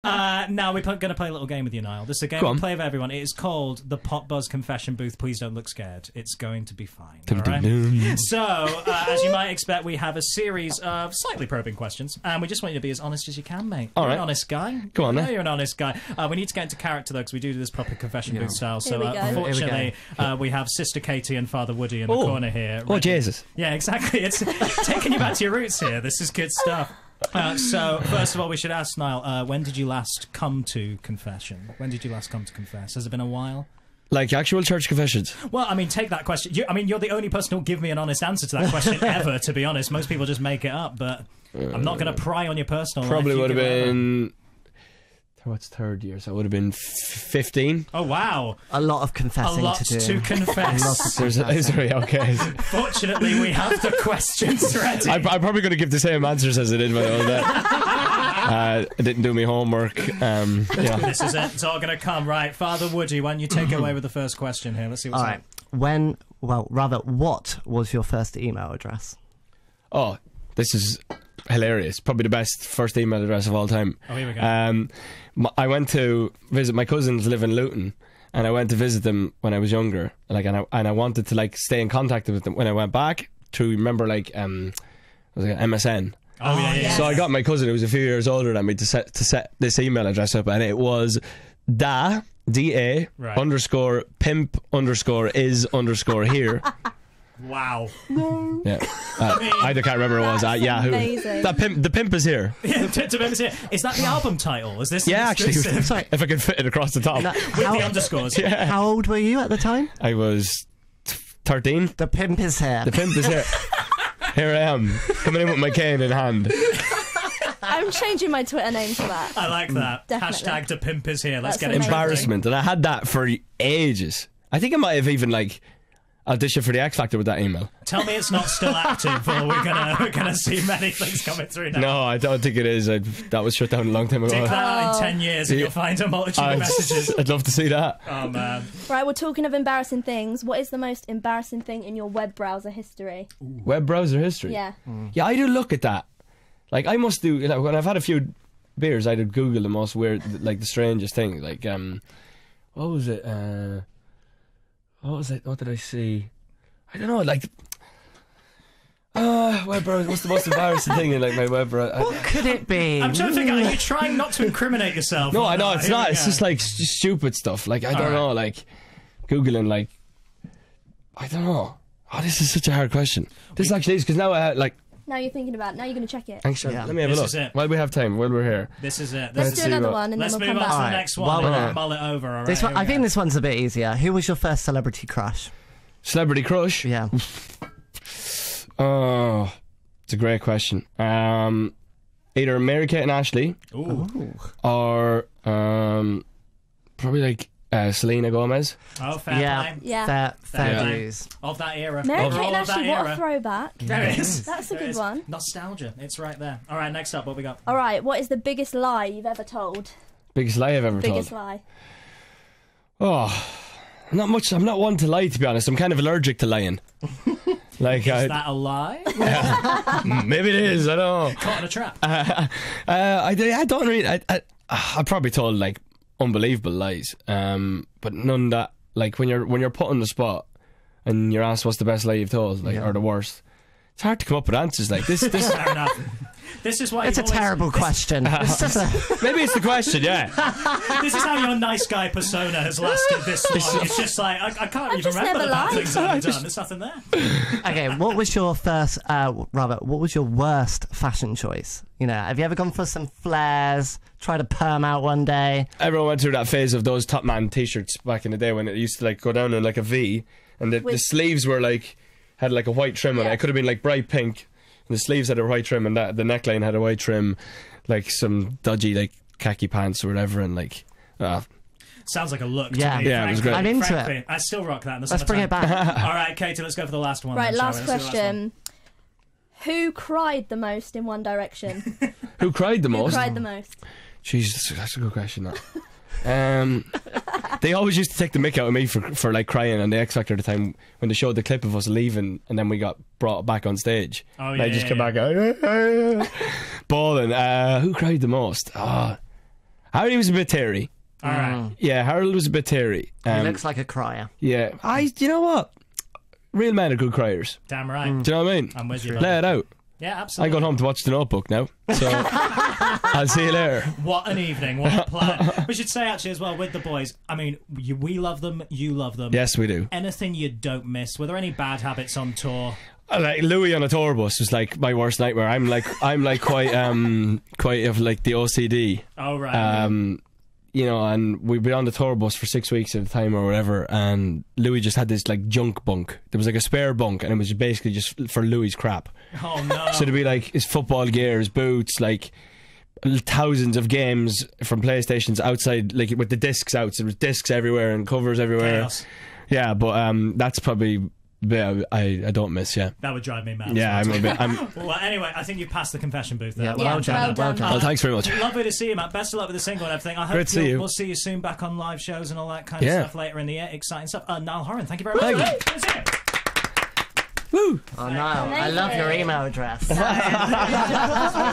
Now we're going to play a little game with you, Niall. This is a game we play with everyone. It is called the Pop Buzz Confession Booth. Please don't look scared. It's going to be fine. All right? So, as you might expect, we have a series of slightly probing questions, and we just want you to be as honest as you can, mate. You're an honest guy. Go on, then. You're an honest guy. We need to get into character, though, because we do this proper confession booth style. So, unfortunately, we have Sister Katie and Father Woody in the corner here. Oh, Jesus. Yeah, exactly. It's taking you back to your roots here. This is good stuff. So, first of all, we should ask Niall, when did you last come to confession? When did you last come to confess? Has it been a while? Like actual church confessions? Well, I mean, take that question. You're the only person who'll give me an honest answer to that question ever, to be honest. Most people just make it up, but I'm not going to pry on your personal Probably life. would have been... What's third year? So it would have been 15. Oh, wow. A lot of confessing to do. To confess. Okay. Fortunately, we have the questions ready. I'm probably going to give the same answers as I did when I was there. I didn't do my homework. This is it. It's all going to come. Right, Father Woody, why don't you take away with the first question here? Let's see what's up. What was your first email address? Oh, this is hilarious. Probably the best first email address of all time. Oh, here we go. I went to visit my cousins live in Luton, and I went to visit them when I was younger. And I wanted to stay in contact with them when I went back to remember was it MSN. Oh yeah, yeah. So I got my cousin who was a few years older than me to set this email address up, and it was da _ pimp _ is _ here. Wow. Yeah. I can't remember what it was at Yahoo. Amazing. The pimp is here. Yeah, the pimp is here. Is that the album title? Is this? Yeah, actually. Sorry. If I could fit it across the top. With the underscores. Yeah. How old were you at the time? I was 13. The pimp is here. The pimp is here. Here I am, coming in with my cane in hand. I'm changing my Twitter name to that. I like that. Definitely. Hashtag the pimp is here. Let's get amazing. Embarrassment. And I had that for ages. I think I might have even auditioned for the X Factor with that email. Tell me it's not still active, or we're gonna see many things coming through now. No, I don't think it is. That was shut down a long time ago. Dig that out in 10 years and you'll find a multitude of messages. I'd love to see that. Oh man. Right, we're talking of embarrassing things. What is the most embarrassing thing in your web browser history? Web browser history? Yeah. Yeah, I do look at that. I must do, when I've had a few beers, I did Google the most weird, the strangest thing. What was it? What did I see? I don't know, web browser, what's the most embarrassing thing in my web browser? What could it be? I'm trying to figure out, are you trying not to incriminate yourself? No, I know, it's not. It's just stupid stuff. I don't know, Googling, I don't know. Oh, this is such a hard question. This actually is, because now Now you're thinking about it. Now you're going to check it. Actually, let me have a look. While we have time, while we're here. This is it. Let's do another one and then we'll come back. Let's move on to the next one and mull it over. All right, I think this one's a bit easier. Who was your first celebrity crush? Celebrity crush? Yeah. Oh, it's a great question. Either Mary-Kate and Ashley. Ooh. Or probably Selena Gomez. Oh, fair play. Yeah. Fair dues. Of that era. Mary-Kate and Ashley, what a throwback. There it is. That's a good one. Nostalgia. It's right there. All right, next up, what we got? All right, what is the biggest lie you've ever told? Biggest lie I've ever told? Biggest lie. Oh, not much. I'm not one to lie, to be honest. I'm kind of allergic to lying. Is that a lie? Maybe it is. I don't know. Caught in a trap. I don't really. I probably told unbelievable lies, but none that when you're put on the spot and you're asked what's the best lie you've told, or the worst. It's hard to come up with answers like this. Fair enough. This is why it's a terrible question. Maybe it's the question. Yeah. This is how your nice guy persona has lasted this long. It's just I can't even remember the bad things that I've done. There's nothing there. Okay, what was your first? What was your worst fashion choice? Have you ever gone for some flares? Tried a perm out one day? Everyone went through that phase of those Top Man T-shirts back in the day when it used to go down in a V, and the sleeves were had a white trim on it. It could have been bright pink, and the sleeves had a white trim, and the neckline had a white trim, some dodgy khaki pants or whatever, and sounds like a look. Yeah, to me, it was great. I'm into it. I still rock that. Let's bring it back. All right, Katie, let's go for the last one. Right, then, last question. Who cried the most in One Direction? Who cried the most? Who cried the most? Jesus, that's a good question. They always used to take the mick out of me for crying on the X Factor at the time when they showed the clip of us leaving and then we got brought back on stage. Oh, and I just came back out bawling. Who cried the most? I Harry was a bit teary. All right. Yeah, Harold was a bit teary. He looks like a crier. Yeah. You know what? Real men are good criers. Damn right. Do you know what I mean? I'm with you. Lay it out. Yeah, absolutely. I'm going home to watch The Notebook now. So I'll see you later. What an evening. What a plan. We should say, actually, as well, with the boys, I mean, we love them. You love them. Yes, we do. Anything you don't miss? Were there any bad habits on tour? Like Louis on a tour bus was like my worst nightmare. I'm like quite of like the OCD. Oh, right. You know, and we'd be on the tour bus for 6 weeks at a time or whatever, and Louis just had this like junk bunk. There was like a spare bunk, and it was basically just for Louis's crap. Oh no. So there'd be like his football gear, his boots, like thousands of games from PlayStations outside, like with the discs out. So there was discs everywhere and covers everywhere. Chaos. Yeah, but that's probably the bit I don't miss. Yeah, that would drive me mad. Yeah, I'm a bit. Well, anyway, I think you passed the confession booth there. Yeah, well done. Well, thanks very much. Lovely to see you, Matt. Best of luck with the single and everything. I hope Great to see you. We'll see you soon back on live shows and all that kind of stuff later in the year. Exciting stuff. Niall Horan, thank you very much. Thank you. Woo! Oh, Niall, I love your email address.